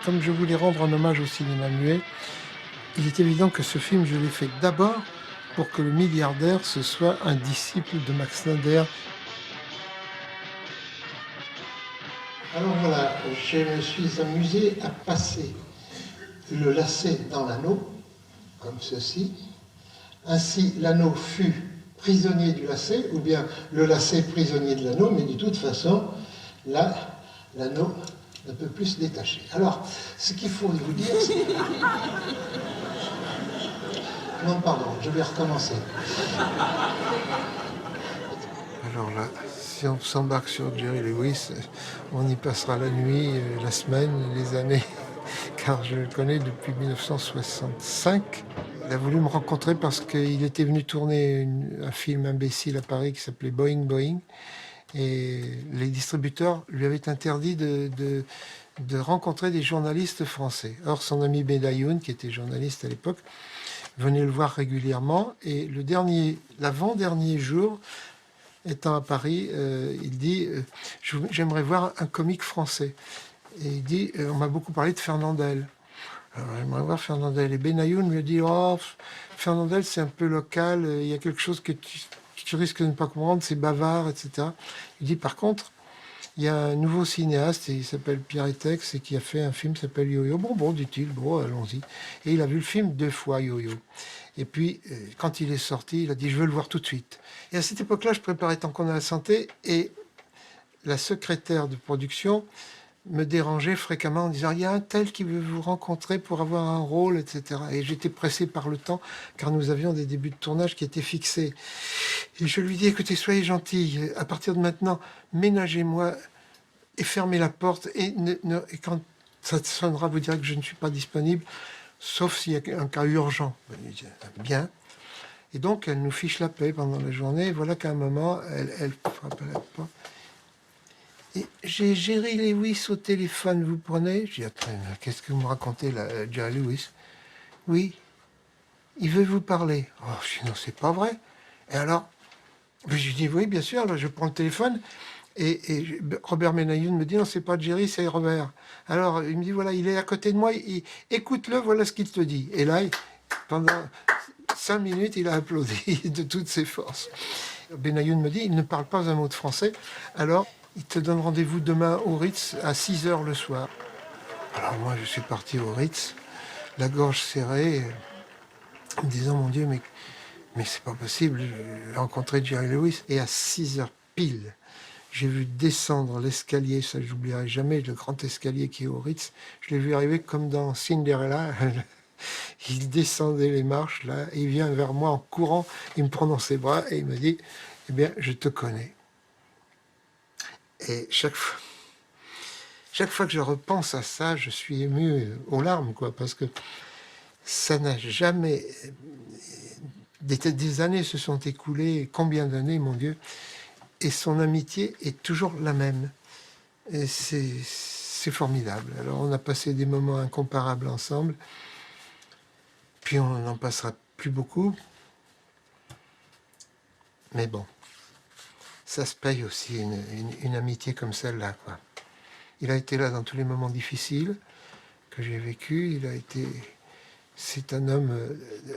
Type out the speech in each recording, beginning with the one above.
comme je voulais rendre un hommage au cinéma muet, il est évident que ce film, je l'ai fait d'abord pour que le milliardaire, ce soit un disciple de Max Snyder. Alors voilà, je me suis amusé à passer le lacet dans l'anneau, comme ceci. Ainsi, l'anneau fut prisonnier du lacet, ou bien le lacet prisonnier de l'anneau, mais de toute façon, là, l'anneau ne peut plus se détacher. Alors, ce qu'il faut vous dire, c'est... Non, pardon, je vais recommencer. Alors là, si on s'embarque sur Jerry Lewis, on y passera la nuit, la semaine, les années, car je le connais depuis 1965. Il a voulu me rencontrer parce qu'il était venu tourner un film imbécile à Paris qui s'appelait Boing Boing. Et les distributeurs lui avaient interdit de rencontrer des journalistes français. Or, son ami Benayoun, qui était journaliste à l'époque, venait le voir régulièrement. Et l'avant-dernier jour, étant à Paris, il dit j'aimerais voir un comique français. Et il dit on m'a beaucoup parlé de Fernandel. Alors, j'aimerais voir Fernandel. Et Benayoun lui a dit oh, Fernandel, c'est un peu local, il y a quelque chose que tu risques de ne pas comprendre, c'est bavard, etc. Il dit par contre, il y a un nouveau cinéaste, il s'appelle Pierre Etex, et qui a fait un film qui s'appelle Yo-Yo. Bon, dit-il, bon, allons-y. Et il a vu le film 2 fois, Yo-Yo. Et puis, quand il est sorti, il a dit, je veux le voir tout de suite. Et à cette époque-là, je préparais Tant qu'on a la santé, et la secrétaire de production me dérangeait fréquemment en disant, il y a un tel qui veut vous rencontrer pour avoir un rôle, etc. Et j'étais pressé par le temps, car nous avions des débuts de tournage qui étaient fixés. Et je lui dis, écoutez, soyez gentil, à partir de maintenant, ménagez-moi et fermez la porte, et quand ça sonnera, vous direz que je ne suis pas disponible, sauf s'il y a un cas urgent. Bien. Et donc, elle nous fiche la paix pendant la journée, et voilà qu'à un moment, elle frappe à la porte. Et j'ai Jerry Lewis au téléphone, vous prenez? Je dis, attends, qu'est-ce que vous me racontez là, Jerry Lewis? Oui, il veut vous parler. Oh, je dis, non, c'est pas vrai. Et alors, je dis, oui, bien sûr, là, je prends le téléphone, et Robert Benayoun me dit, non, c'est pas Jerry, c'est Robert. Alors, il me dit, voilà, il est à côté de moi, écoute-le, voilà ce qu'il te dit. Et là, pendant 5 minutes, il a applaudi de toutes ses forces. Benayoun me dit, il ne parle pas un mot de français, alors il te donne rendez-vous demain au Ritz à 6h le soir. Alors moi, je suis parti au Ritz, la gorge serrée, en me disant, mon Dieu, mais c'est pas possible, j'ai rencontré Jerry Lewis. Et à 6h pile, j'ai vu descendre l'escalier, ça je n'oublierai jamais, le grand escalier qui est au Ritz. Je l'ai vu arriver comme dans Cinderella. Il descendait les marches, là, et il vient vers moi en courant, il me prend dans ses bras et il me dit, eh bien, je te connais. Et chaque fois que je repense à ça, je suis ému aux larmes, quoi, parce que ça n'a jamais... Des années se sont écoulées, combien d'années, mon Dieu, et son amitié est toujours la même. Et c'est formidable. Alors, on a passé des moments incomparables ensemble, puis on n'en passera plus beaucoup. Mais bon, ça se paye aussi, une amitié comme celle-là, quoi. Il a été là dans tous les moments difficiles que j'ai vécu. C'est un homme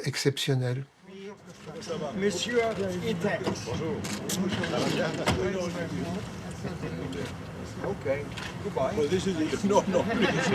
exceptionnel. Monsieur Etex. Bonjour. Okay. Goodbye. Well, this is it. No, please.